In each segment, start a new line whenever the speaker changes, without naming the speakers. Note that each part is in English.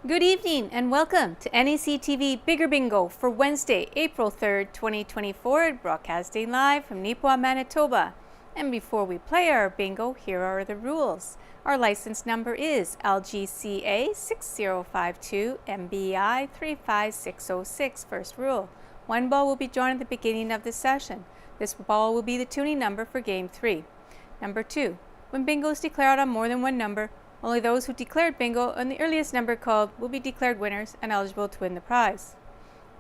Good evening and welcome to NACTV Bigger Bingo for Wednesday, April 3rd, 2024, broadcasting live from Nipawin, Manitoba. And before we play our bingo, here are the rules. Our license number is LGCA 6052 MBI 35606. First rule, one ball will be drawn at the beginning of the session. This ball will be the tuning number for Game 3. Number 2, when bingo is declared on more than one number, only those who declared bingo on the earliest number called will be declared winners and eligible to win the prize.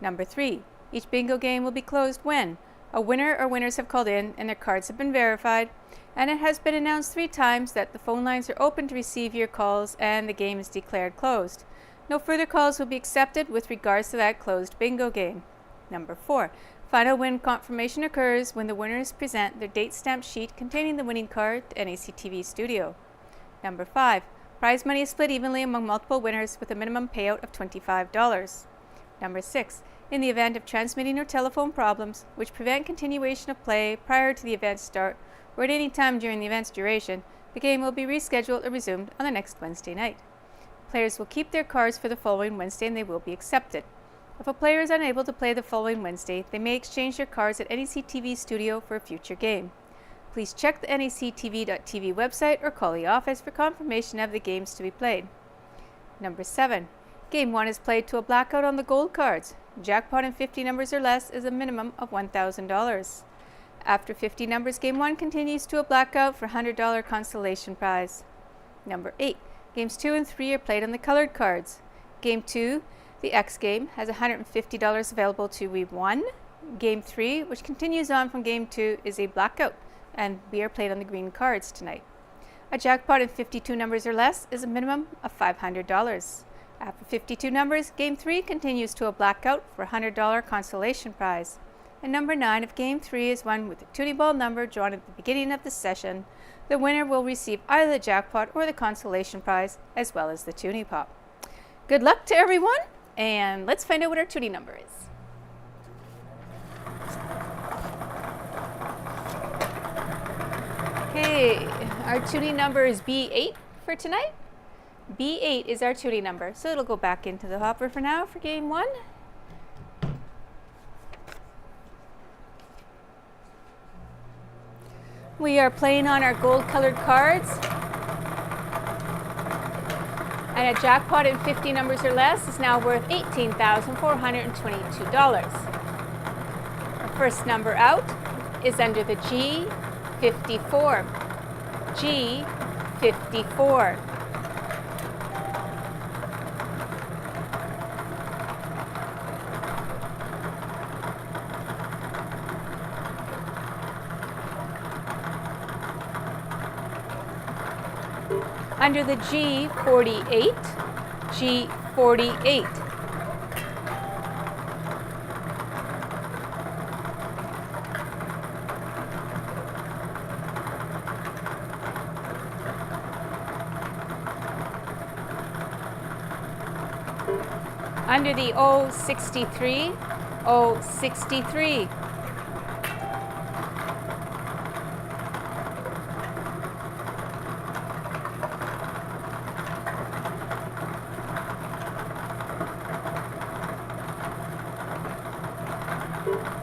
Number 3, each bingo game will be closed when a winner or winners have called in and their cards have been verified, and it has been announced 3 times that the phone lines are open to receive your calls and the game is declared closed. No further calls will be accepted with regards to that closed bingo game. Number 4, final win confirmation occurs when the winners present their date stamp sheet containing the winning card to NACTV studio. Number 5, prize money is split evenly among multiple winners with a minimum payout of $25. Number 6, in the event of transmitting or telephone problems which prevent continuation of play prior to the event's start or at any time during the event's duration, the game will be rescheduled or resumed on the next Wednesday night. Players will keep their cards for the following Wednesday and they will be accepted. If a player is unable to play the following Wednesday, they may exchange their cards at NACTV studio for a future game. Please check the NACTV.tv website or call the office for confirmation of the games to be played. Number 7, Game 1 is played to a blackout on the gold cards. Jackpot in 50 numbers or less is a minimum of $1,000. After 50 numbers, Game 1 continues to a blackout for $100 consolation prize. Number 8, Games 2 and 3 are played on the colored cards. Game 2, the X game, has $150 available to be won. Game 3, which continues on from Game 2, is a blackout, and we are played on the green cards tonight. A jackpot in 52 numbers or less is a minimum of $500. After 52 numbers, Game 3 continues to a blackout for a $100 consolation prize. And number 9 of Game 3 is one with a tuning ball number drawn at the beginning of the session. The winner will receive either the jackpot or the consolation prize, as well as the tuning pop. Good luck to everyone, and let's find out what our tuning number is. Okay, our tuning number is B8 for tonight. B8 is our tuning number, so it'll go back into the hopper for now for Game 1. We are playing on our gold colored cards. And a jackpot in 50 numbers or less is now worth $18,422. The first number out is under the G54. G54. Under the G48, G48. Under the O63, O63.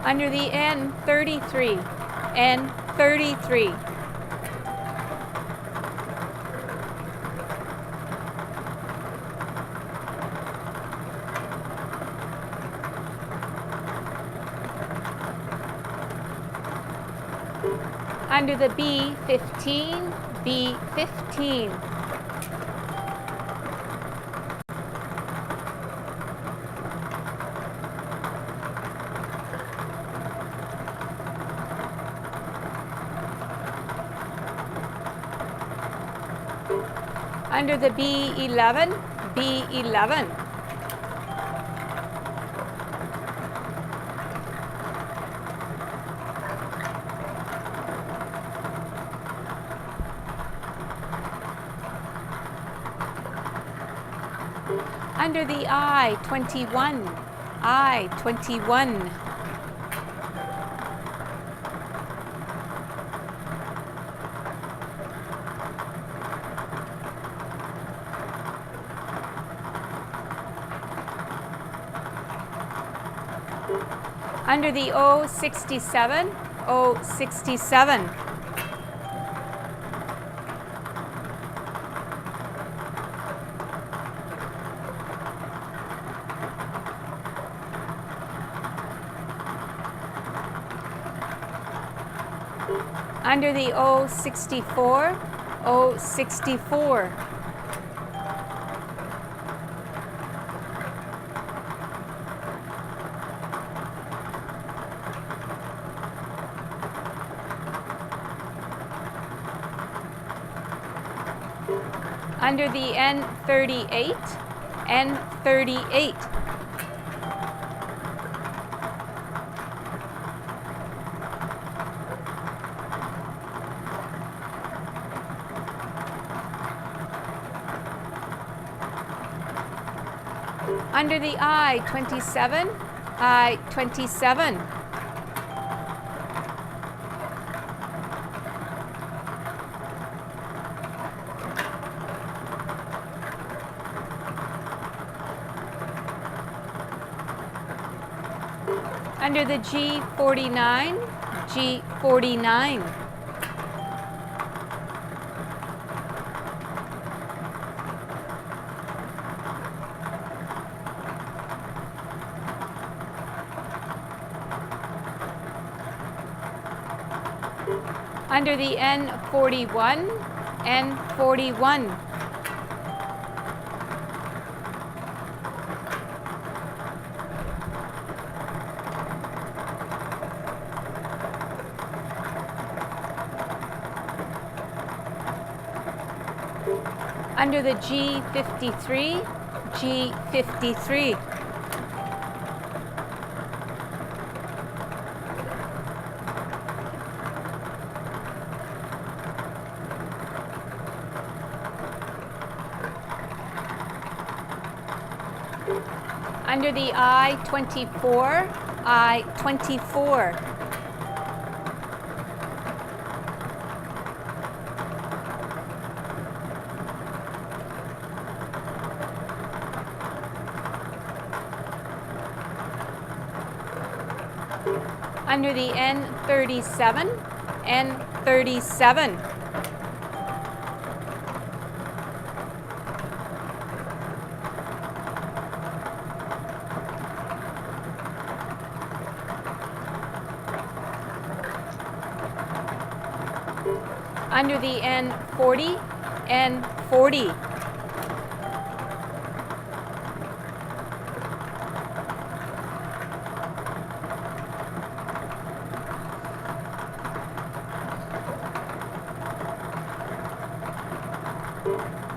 Under the N33, N33. Under the B15, B15. Under the B11, B11. Under the I21, I21. Under the O, 67, O, 67. Under the O, 64, O, 64. Under the N, 38, N, 38. Under the I, 27, I, 27. Under the G, 49, G, 49. Under the N, 41, N, 41. Under the G, 53, G, 53. Under the I, 24, I, 24. Under the N, 37, N, 37. Under the N, 40, N, 40.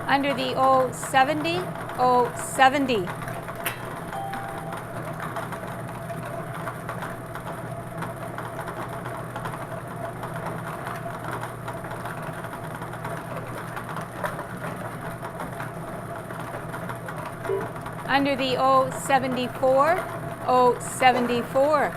Under the O, 70, O, 70. Under the O, 74, O, 74.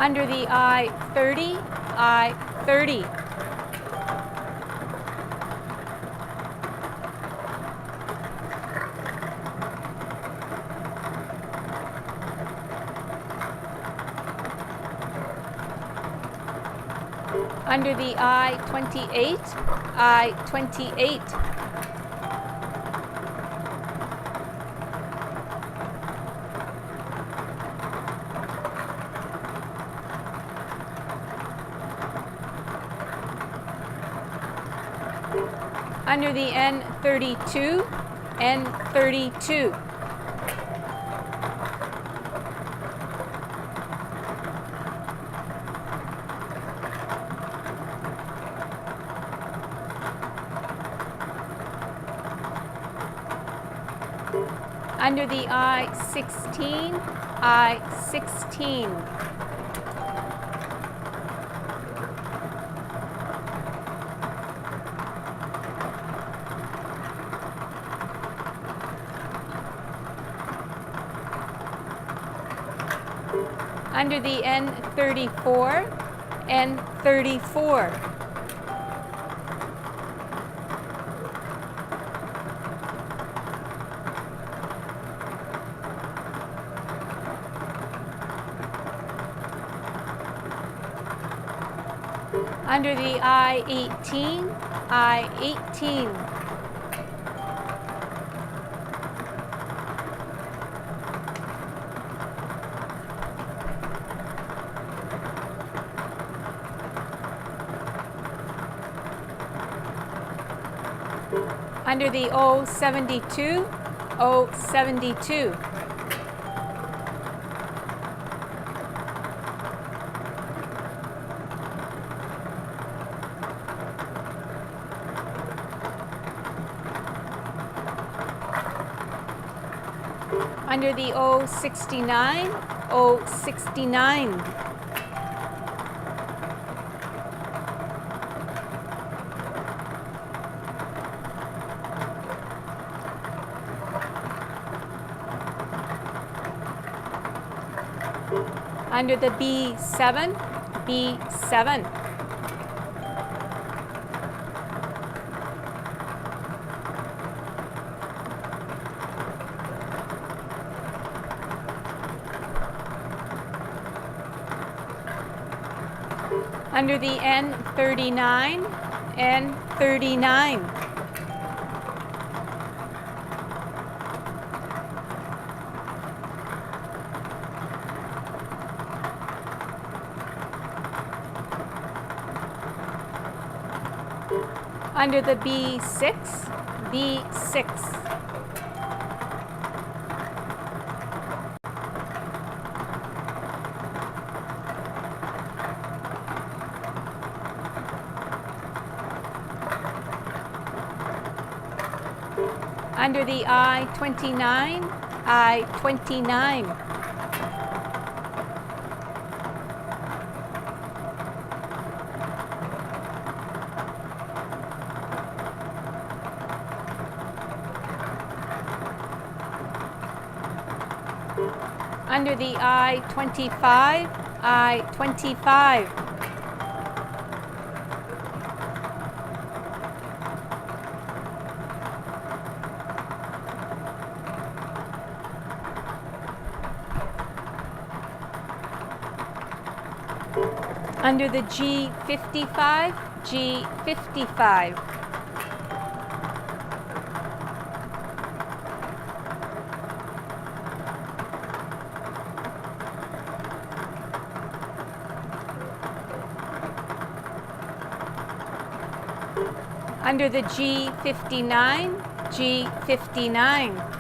Under the I, 30, I, 30. Under the I, 28, I, 28. Under the N, 32, N, 32. Under the I, 16, I, 16. Under the N34, N34. Under the I-18, I-18. Under the O-72, O-72. Under the O-69, O-69. Under the B7, B7. Under the N39, N39. Under the B6, B6. Under the I-29, I-29. Under the I-25, I-25. Under the G55, G55. Under the G59, G59.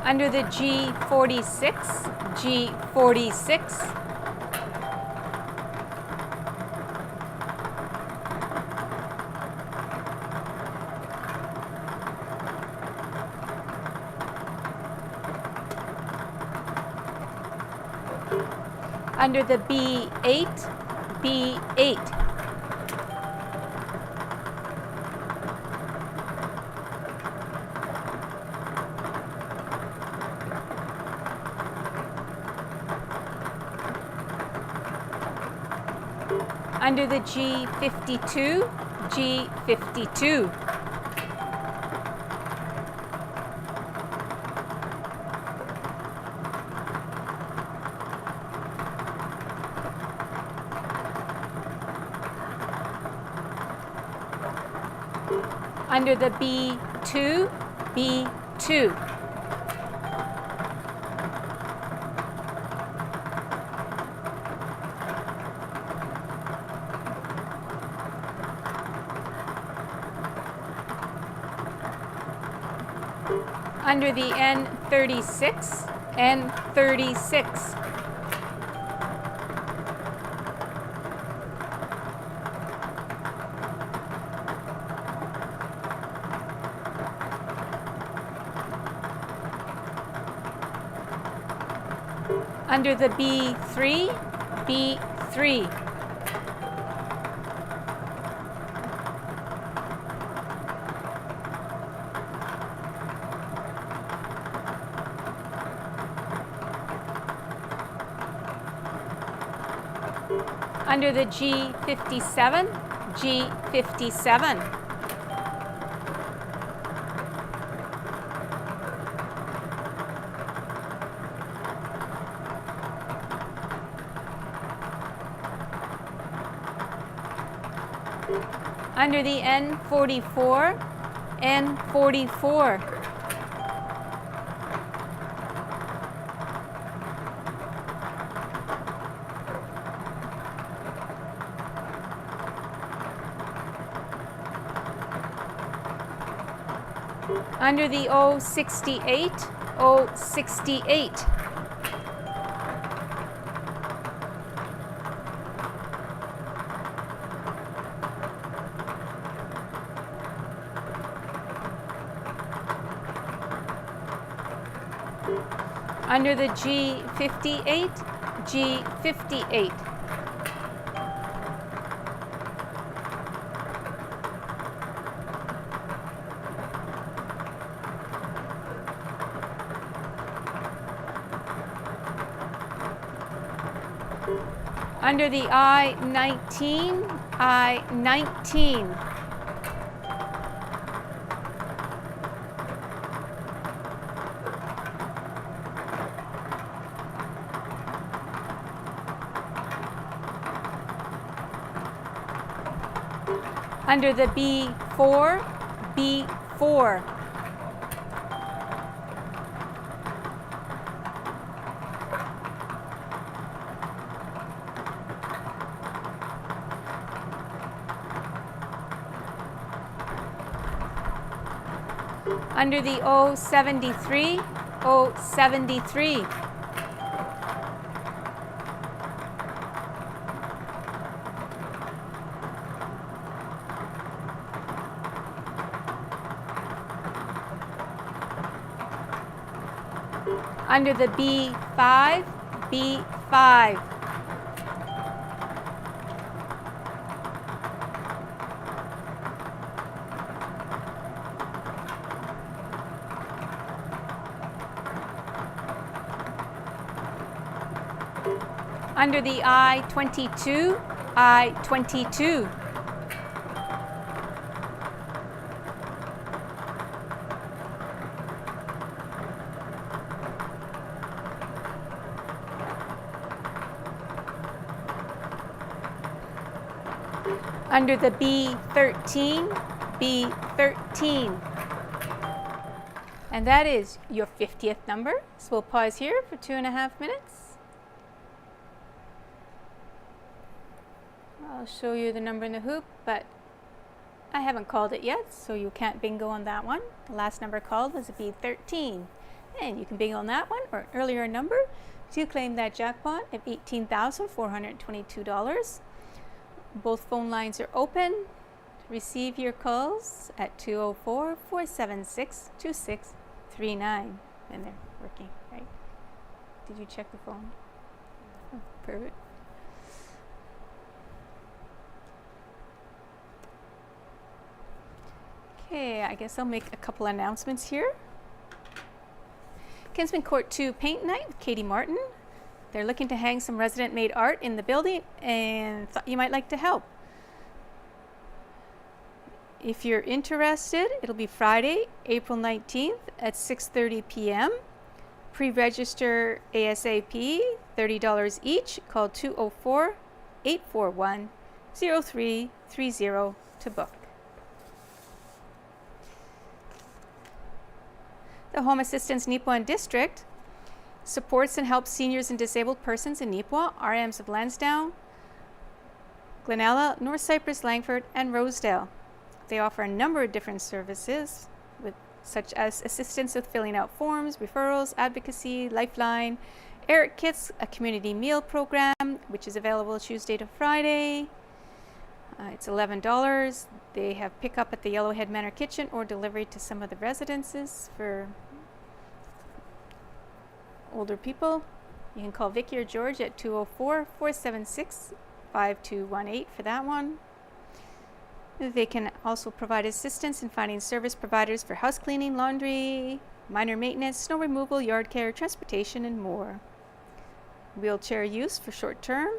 Under the G46, G46. Under the B8, B8. Under the G52, G52. Under the B2, B2. Under the N36, N36. Under the B3, B3. Under the G57, G57. Under the N44, N44. Under the O68, O68. Under the G58, G58. Under the I-19, I-19. Under the B4, B4. Under the O73, O73. Under the B5, B5. Under the I-22, I-22. Under the B13, B13. And that is your 50th number. So we'll pause here for 2.5 minutes. I'll show you the number in the hoop, but I haven't called it yet, so you can't bingo on that one. The last number called was a B13. And you can bingo on that one or an earlier number to claim that jackpot of $18,422. Both phone lines are open. Receive your calls at 204-476-2639. And they're working, right? Did you check the phone? Oh, perfect. Okay, I guess I'll make a couple announcements here. Kinsman Court 2 Paint Night with Katie Martin. They're looking to hang some resident-made art in the building and thought you might like to help. If you're interested, it'll be Friday, April 19th at 6:30 p.m. Pre-register ASAP, $30 each. Call 204-841-0330 to book. The Home Assistance Nipawin District supports and helps seniors and disabled persons in Nipawin, RMs of Lansdowne, Glenella, North Cypress, Langford, and Rosedale. They offer a number of different services, such as assistance with filling out forms, referrals, advocacy, lifeline, Eric Kits, a community meal program, which is available Tuesday to Friday. It's $11. They have pickup at the Yellowhead Manor Kitchen or delivery to some of the residences for older people. You can call Vicky or George at 204-476-5218 for that one. They can also provide assistance in finding service providers for house cleaning, laundry, minor maintenance, snow removal, yard care, transportation, and more. Wheelchair use for short term.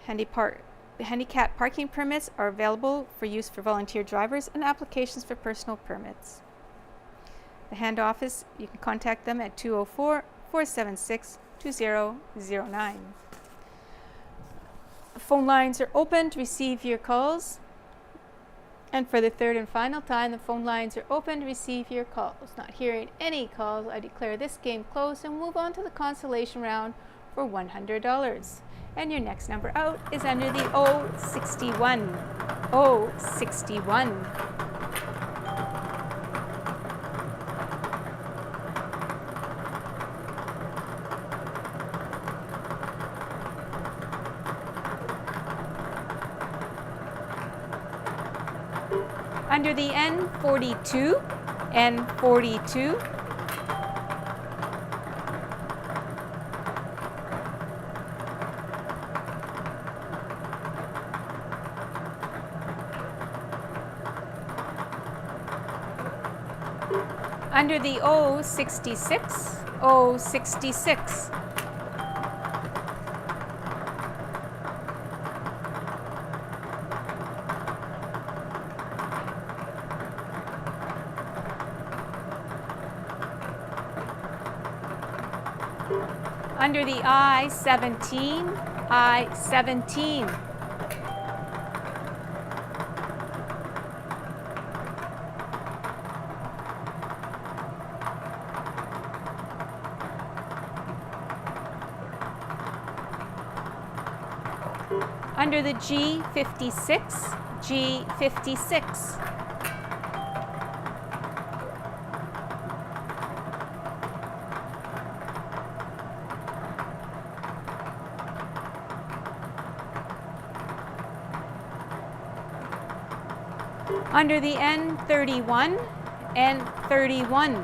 Handicap parking permits are available for use for volunteer drivers and applications for personal permits. The hand office, you can contact them at 204-476-2009. Phone lines are open to receive your calls. And for the third and final time, the phone lines are open to receive your calls. Not hearing any calls, I declare this game closed and move on to the consolation round for $100. And your next number out is under the 061. 061. Under the N42, N42. Under the 066, 066. Under the I-17, I-17. Under the G56, G56. Under the N31, N31.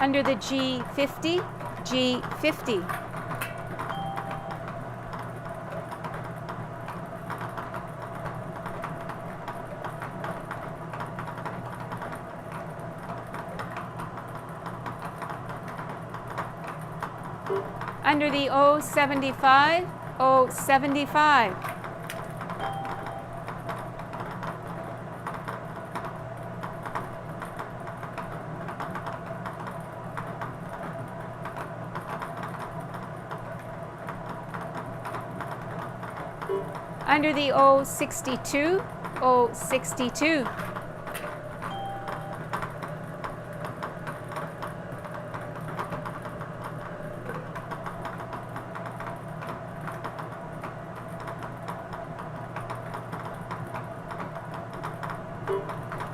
Under the G50, G50. Under the 075, 075. Under the 062, 062.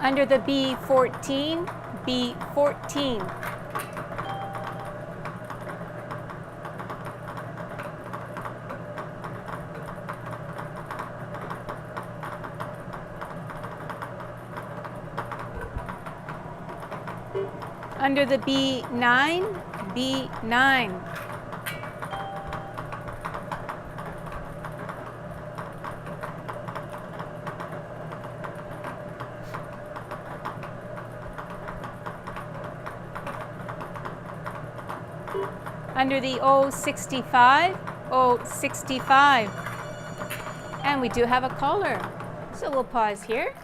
Under the B14, B14. Under the B9, B9. Under the 065, 065. And we do have a caller. So we'll pause here.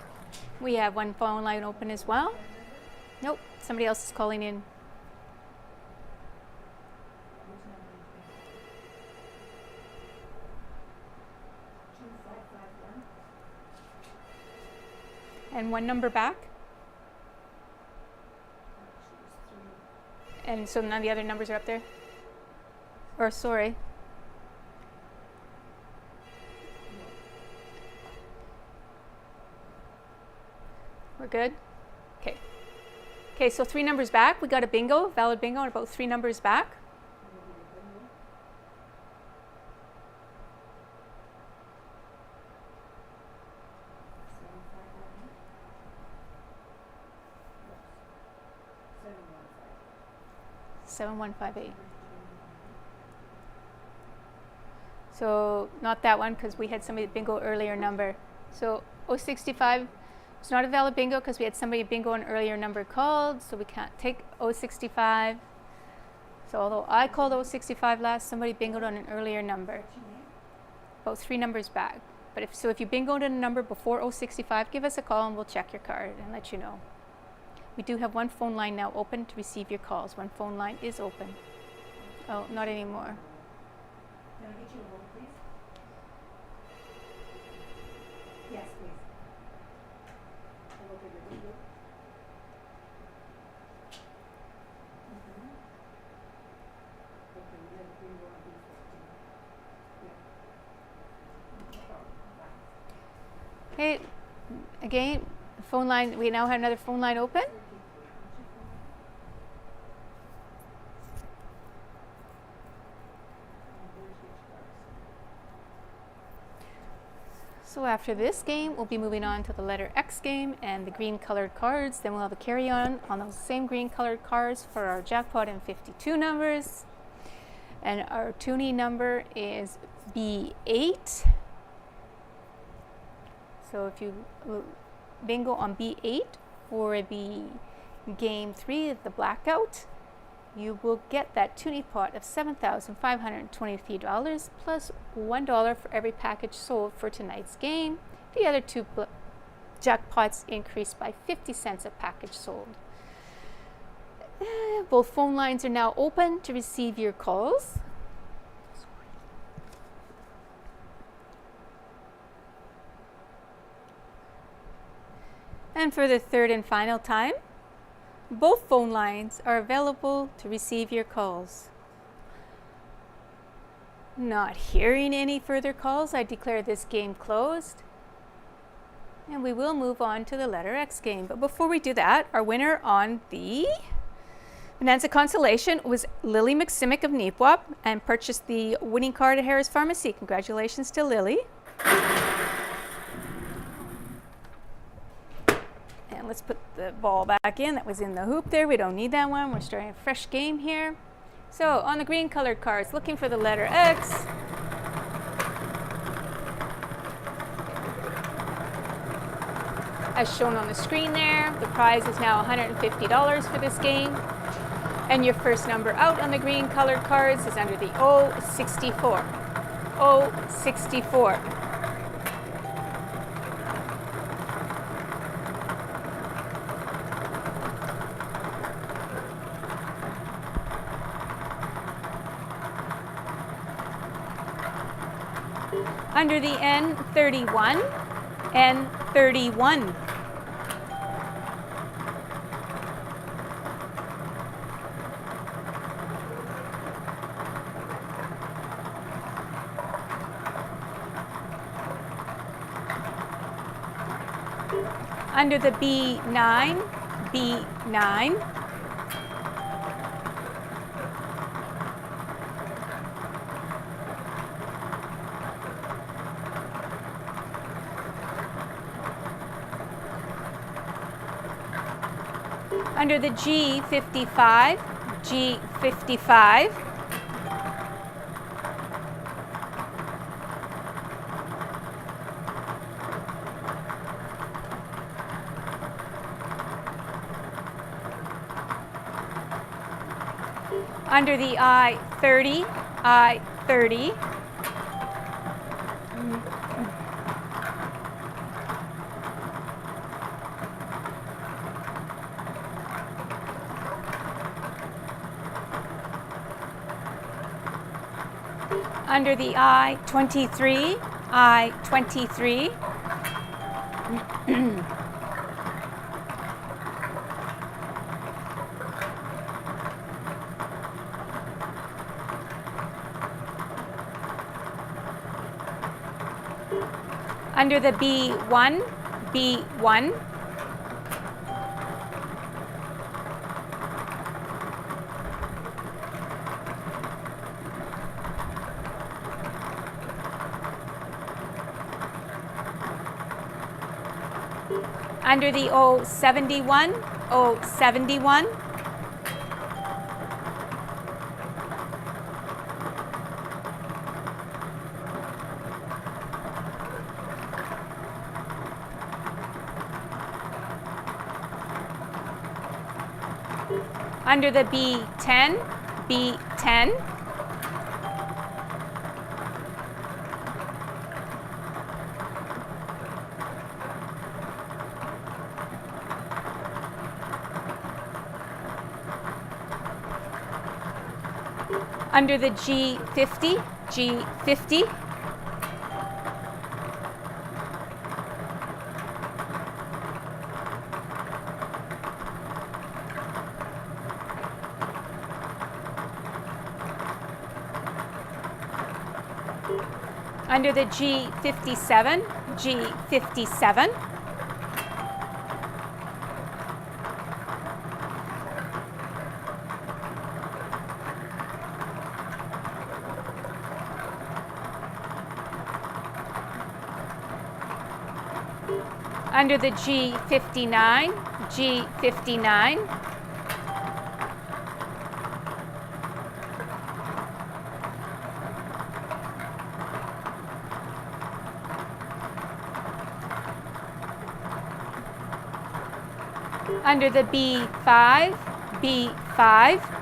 We have one phone line open as well. Nope, somebody else is calling in. And one number back. And so none of the other numbers are up there? Or sorry. We're good? Okay. Okay, so 3 numbers back. We got a bingo, valid bingo, and about 3 numbers back. 7158. So not that one because we had somebody bingo earlier number. So 065 is not a valid bingo because we had somebody bingo an earlier number called, so we can't take 065. So although I called 065 last, somebody bingoed on an earlier number. About 3 numbers back. But if you bingoed a number before 065, give us a call and we'll check your card and let you know. We do have one phone line now open to receive your calls. One phone line is open. Oh, not anymore.
Can I get you a hold, please? Yes, please. I'll look at your video. Okay, we have a bingo on B14. Yeah.
Okay, again, phone line, we now have another phone line open. So after this game, we'll be moving on to the letter X game and the green colored cards. Then we'll have a carry on those same green colored cards for our jackpot and 52 numbers. And our toonie number is B8. So if you bingo on B8 for the game 3, the blackout, you will get that toonie pot of $7,523 plus $1 for every package sold for tonight's game. The other 2 jackpots increased by 50 cents a package sold. Both phone lines are now open to receive your calls. And for the third and final time, both phone lines are available to receive your calls. Not hearing any further calls, I declare this game closed. And we will move on to the letter X game. But before we do that, our winner on the Bonanza Consolation was Lily McSimic of Neepwap and purchased the winning card at Harris Pharmacy. Congratulations to Lily. Let's put the ball back in. That was in the hoop there. We don't need that one. We're starting a fresh game here. So on the green colored cards, looking for the letter X. As shown on the screen there, the prize is now $150 for this game. And your first number out on the green colored cards is under the 064. 064. Under the N31, N31. Under the B9, B9. Under the G55, G55. Under the I30, I30. Under the I23, I23. Under the B1, B1. Under the O71, O71. Under the B10, B10. Under the G50, G50. Under the G57, G57. Under the G59, G59. Under the B5, B5.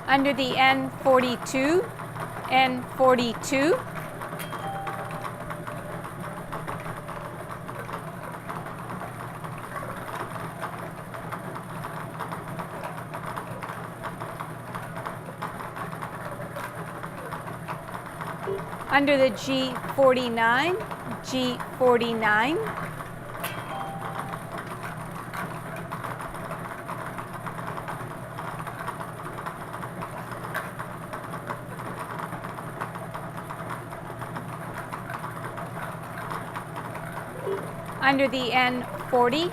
Under the N42, N42. Under the G49, G49. Under the N40,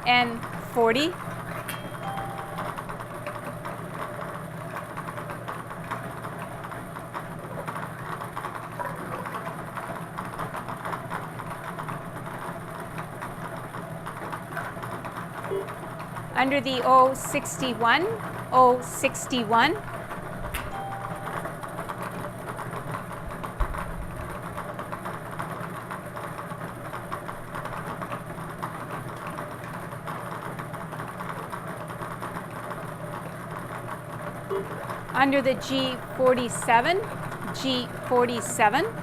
N40. Under the O61, O61. Under the G47, G47.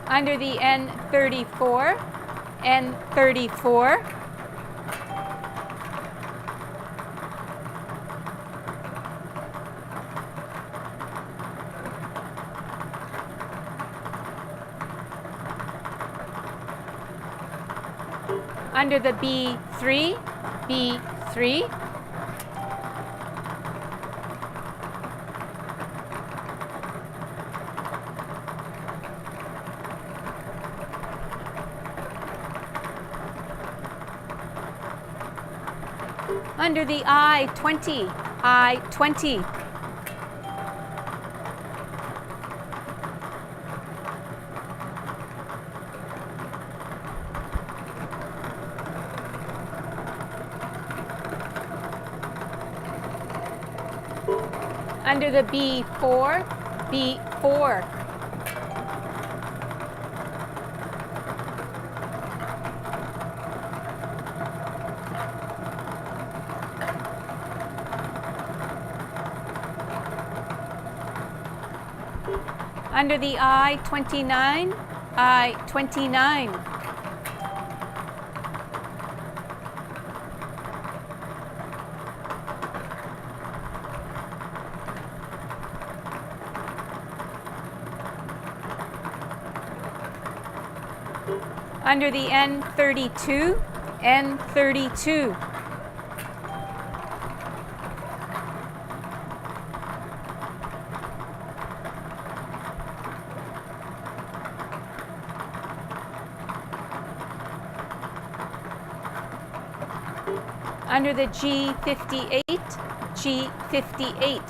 Under the N34, N34. Under the B3, B3. Under the I20, I20. Under the B4, B4. Under the I29, I29. Under the N32, N32. Under the G58, G58.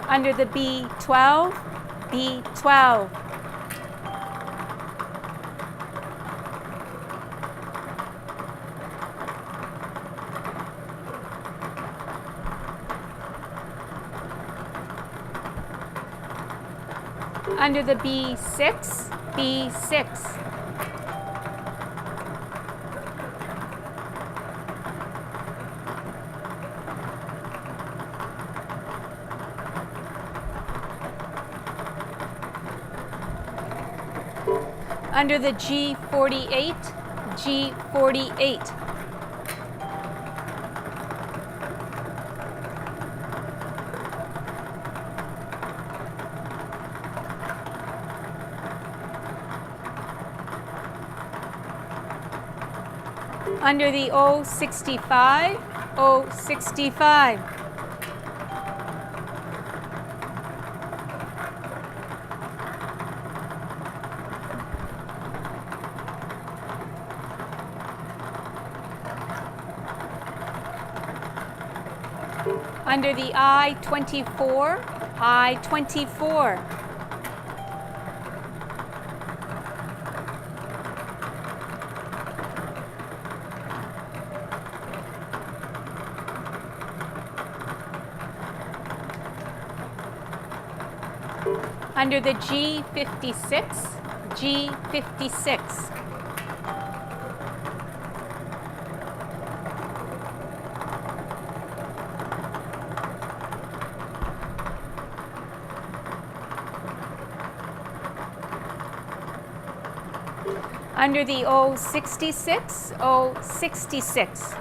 Under the B12, B12. Under the B6, B6. Under the G48, G48. Under the O65, O65. Under the I24, I24. Under the G56, G56. Under the O66, O66.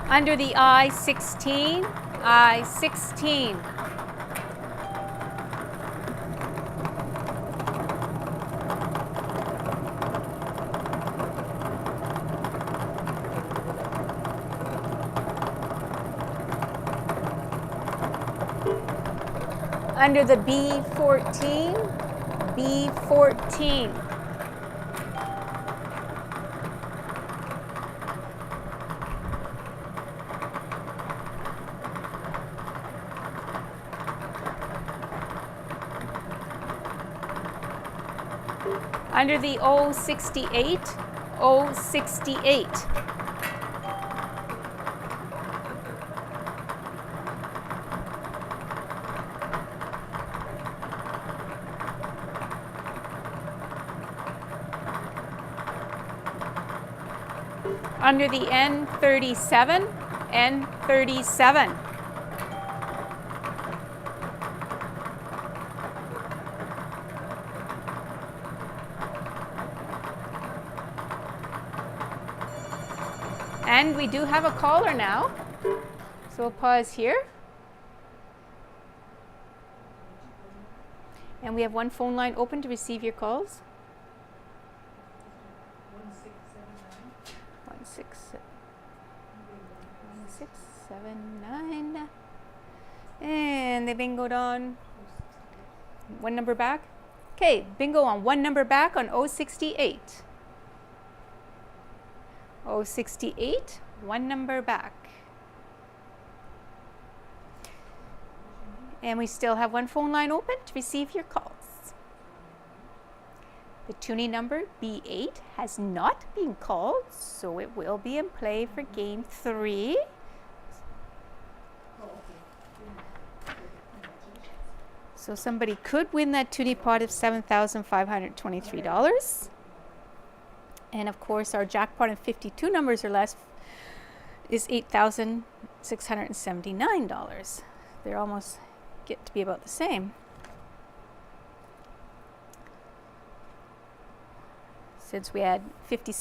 Under the I16, I16. Under the B14, B14. Under the O68, O68. Under the N37, N37. And we do have a caller now, so we'll pause here. And we have one phone line open to receive your calls. 1679. And the bingoed on one number back. Okay, bingo on one number back on 068. 068, one number back. And we still have one phone line open to receive your calls. The tuning number B8 has not been called, so it will be in play for game 3. So somebody could win that toonie pot of $7,523. And of course, our jackpot in 52 numbers or less is $8,679. They almost get to be about the same. Since we had 50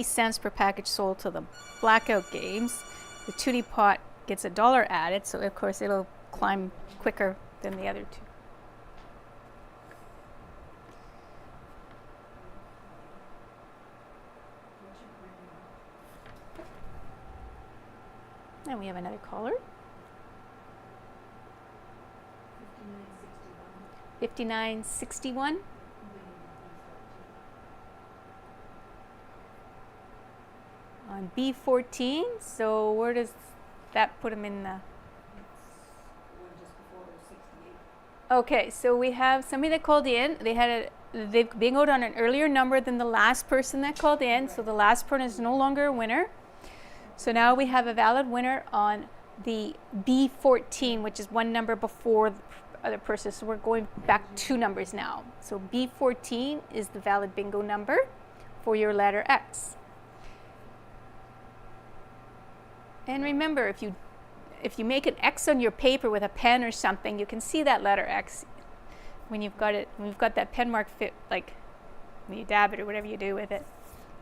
cents per package sold to the blackout games, the toonie pot gets $1 added, so of course it'll climb quicker than the other two. And we have another caller. 5961. On B14, so where does that put him in the... Okay, so we have somebody that called in. They've bingoed on an earlier number than the last person that called in, so the last person is no longer a winner. So now we have a valid winner on the B14, which is one number before the other person. So we're going back 2 numbers now. So B14 is the valid bingo number for your letter X. And remember, if you make an X on your paper with a pen or something, you can see that letter X when you've got it. When you've got that pen mark fit, like when you dab it or whatever you do with it.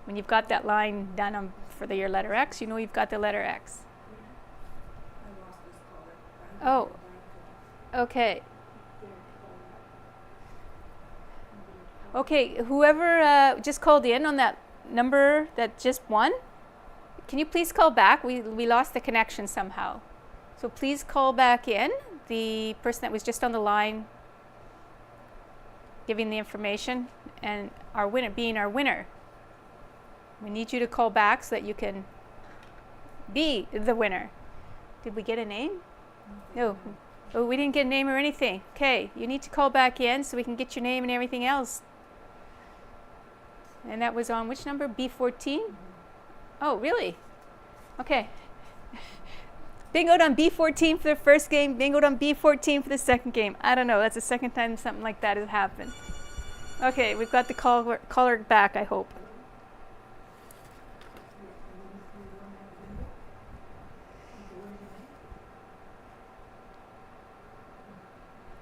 When you've got that line done for your letter X, you know you've got the letter X. Oh, okay. Okay, whoever just called in on that number that just won, can you please call back? We lost the connection somehow. So please call back in, the person that was just on the line giving the information, and our winner being our winner. We need you to call back so that you can be the winner. Did we get a name? No. Oh, we didn't get a name or anything. Okay, you need to call back in so we can get your name and everything else. And that was on which number? B14? Oh, really? Okay. Bingoed on B14 for the first game, bingoed on B14 for the second game. I don't know, that's the second time something like that has happened. Okay, we've got the caller back, I hope.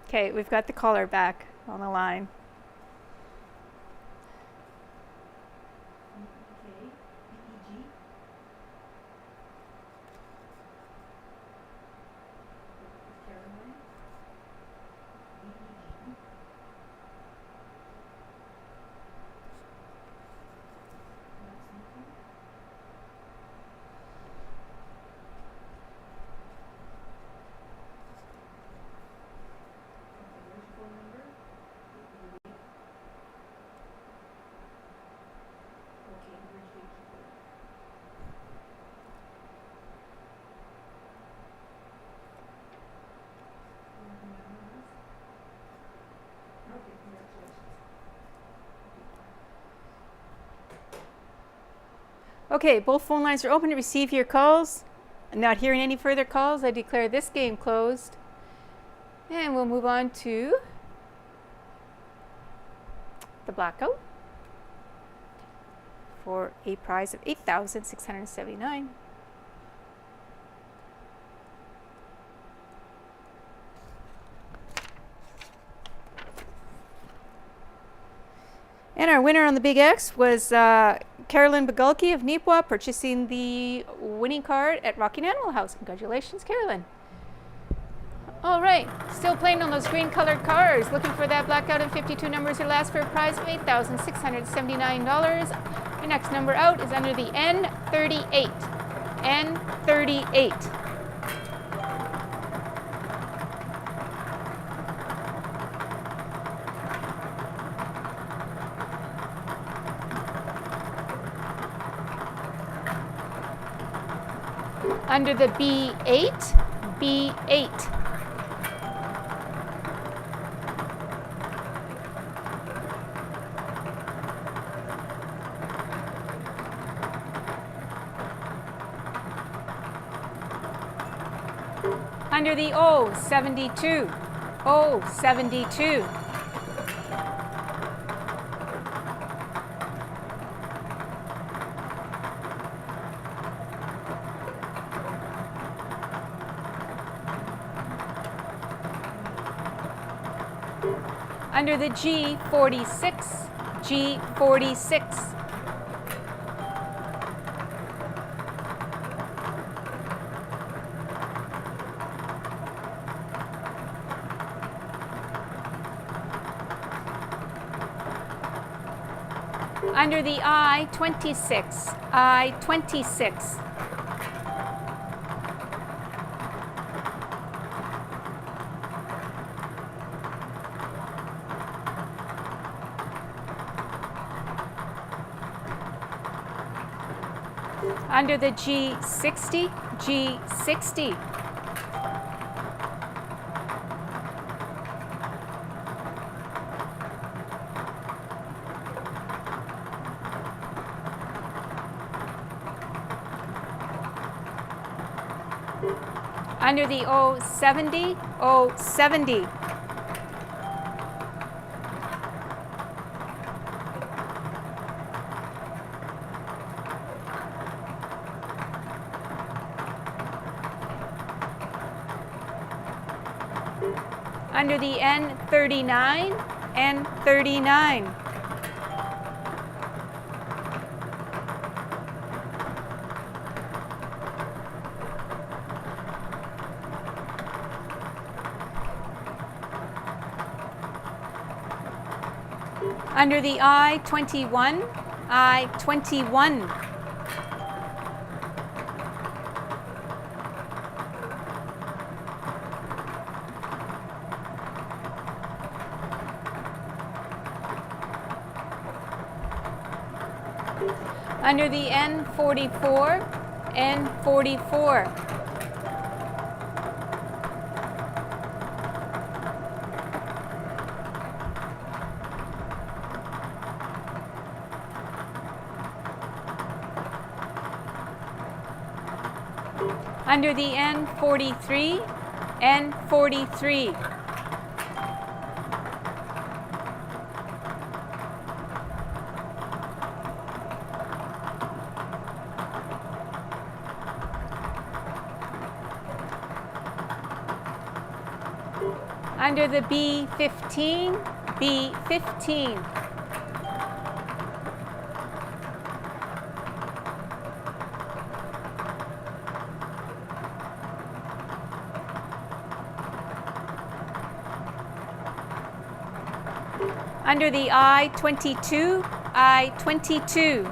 Okay, we've got the caller back on the line. Okay, both phone lines are open to receive your calls. Not hearing any further calls, I declare this game closed. And we'll move on to the blackout for a prize of $8,679. And our winner on the Big X was Carolyn Bagulke of Nipwa, purchasing the winning card at Rocking Animal House. Congratulations, Carolyn. All right, still playing on those green colored cards, looking for that blackout in 52 numbers or less for a prize of $8,679. Your next number out is under the N38. N38. Under the B8, B8. Under the O72, O72. Under the G46, G46. Under the I, 26. I, 26. Under the G, 60. G, 60. Under the O, 70. O, 70. Under the N, 39. N, 39. Under the I, 21. I, 21. Under the N, 44. N, 44. Under the N, 43. N, 43. Under the B, 15. B, 15. Under the I, 22. I, 22.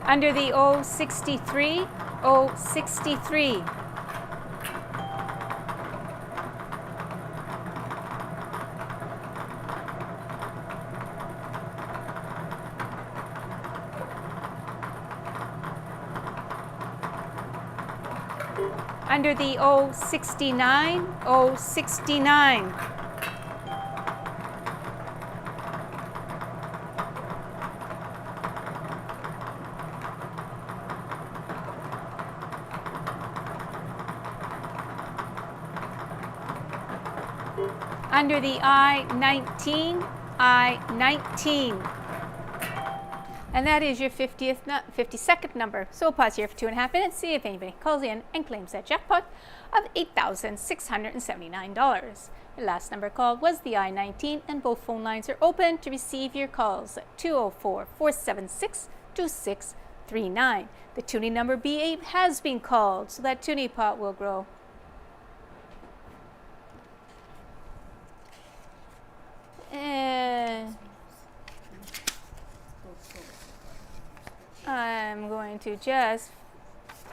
Under the O, 63. O, 63. Under the O, 69. O, 69. Under the I, 19. I, 19. And that is your 52nd number. So we'll pause here for 2.5 minutes, see if anybody calls in and claims that jackpot of $8,679. Your last number called was the I-19, and both phone lines are open to receive your calls at 204-476-2639. The tuning number B8 has been called, so that tuning pot will grow. I'm going to just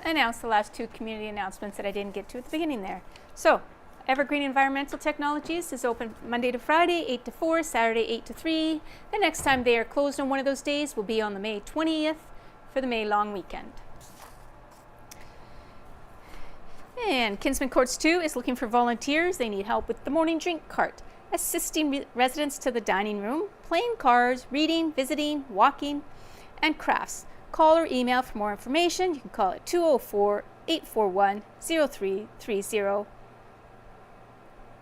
announce the last two community announcements that I didn't get to at the beginning there. So, Evergreen Environmental Technologies is open Monday to Friday, 8 to 4, Saturday, 8 to 3. The next time they are closed on one of those days will be on the May 20th for the May long weekend. And Kinsman Courts 2 is looking for volunteers. They need help with the morning drink cart, assisting residents to the dining room, playing cards, reading, visiting, walking, and crafts. Call or email for more information. You can call at 204-841-0330.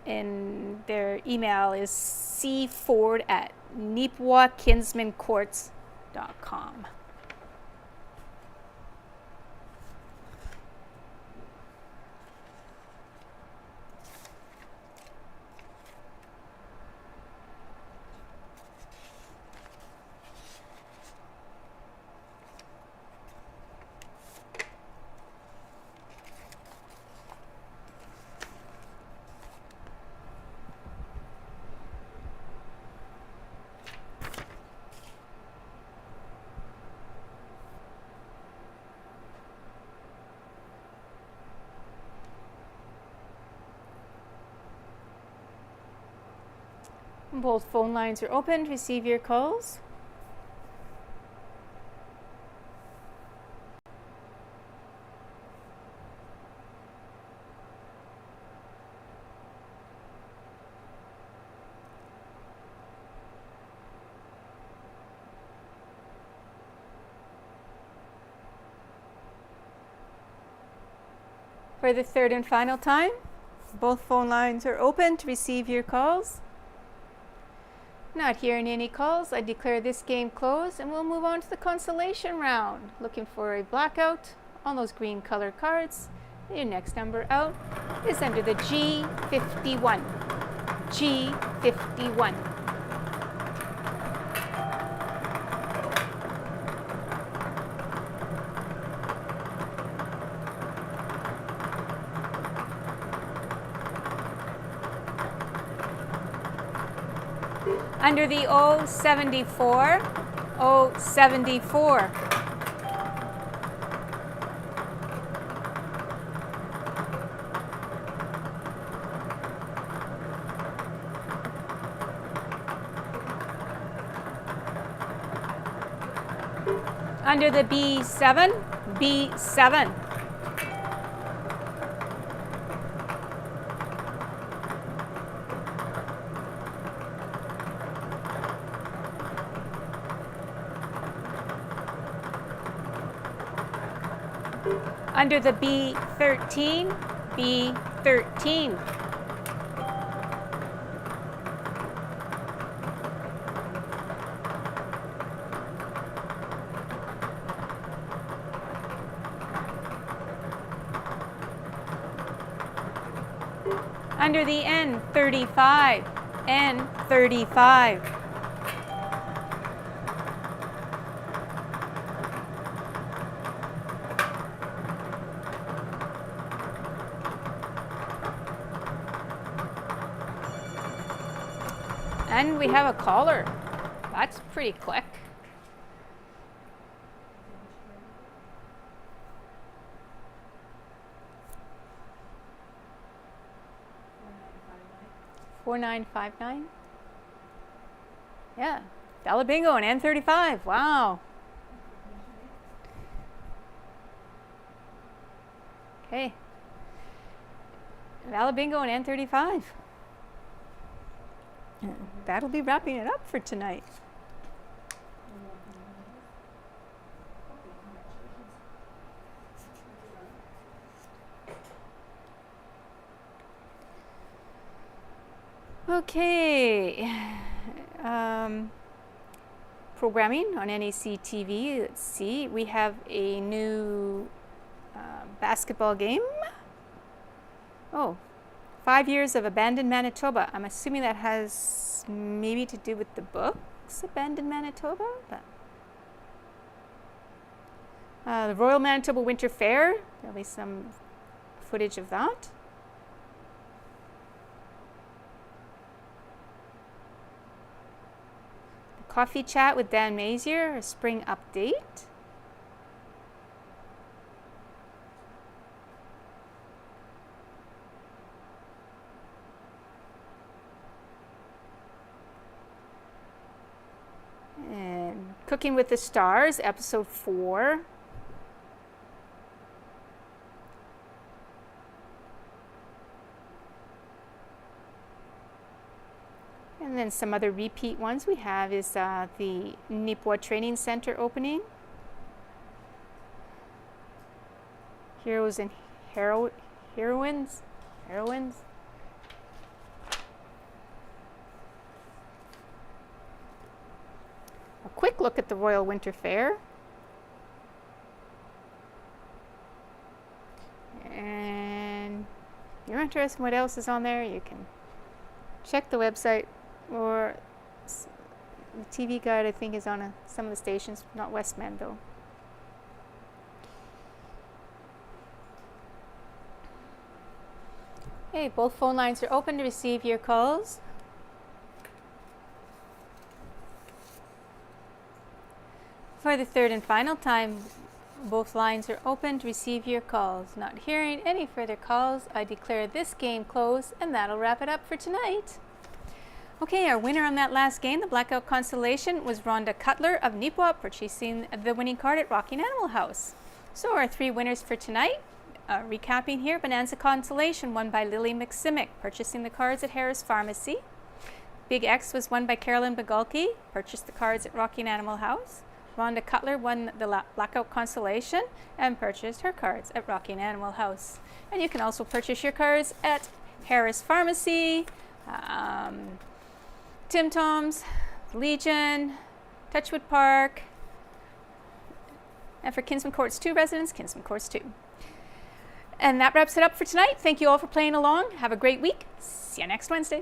And their email is cford@neepwakinsmancourts.com. Both phone lines are open to receive your calls. For the third and final time, both phone lines are open to receive your calls. Not hearing any calls, I declare this game closed and we'll move on to the consolation round. Looking for a blackout on those green colored cards. Your next number out is under the G51. G51. Under the O74, O74. Under the B7, B7. Under the B13, B13. Under the N35, N35. And we have a caller. That's pretty quick. $4959. Yeah, dollar bingo and N35. Wow. Okay. Dollar bingo and N35. That'll be wrapping it up for tonight. Okay. Programming on NACTV. Let's see. We have a new basketball game. Oh. 5 Years of Abandoned Manitoba. I'm assuming that has maybe to do with the books Abandoned Manitoba. But the Royal Manitoba Winter Fair. There'll be some footage of that. The Coffee Chat with Dan Mazier, a spring update. Cooking with the Stars, episode 4. And then some other repeat ones we have is the Nipua Training Center opening. Heroes and Heroines. A quick look at the Royal Winter Fair. And if you're interested in what else is on there, you can check the website, or the TV guide I think is on some of the stations, not Westman though. Okay, both phone lines are open to receive your calls. For the third and final time, both lines are open to receive your calls. Not hearing any further calls, I declare this game closed, and that'll wrap it up for tonight. Okay, our winner on that last game, the Blackout Constellation, was Rhonda Cutler of Nipwa, purchasing the winning card at Rocking Animal House. So our 3 winners for tonight, recapping here, Bonanza Constellation won by Lily McSimic, purchasing the cards at Harris Pharmacy. Big X was won by Carolyn Bagulke, purchased the cards at Rocking Animal House. Rhonda Cutler won the Blackout Constellation and purchased her cards at Rocking Animal House. And you can also purchase your cards at Harris Pharmacy, Tim Tom's, Legion, Touchwood Park, and for Kinsman Courts 2 residents, Kinsman Courts 2. And that wraps it up for tonight. Thank you all for playing along. Have a great week. See you next Wednesday.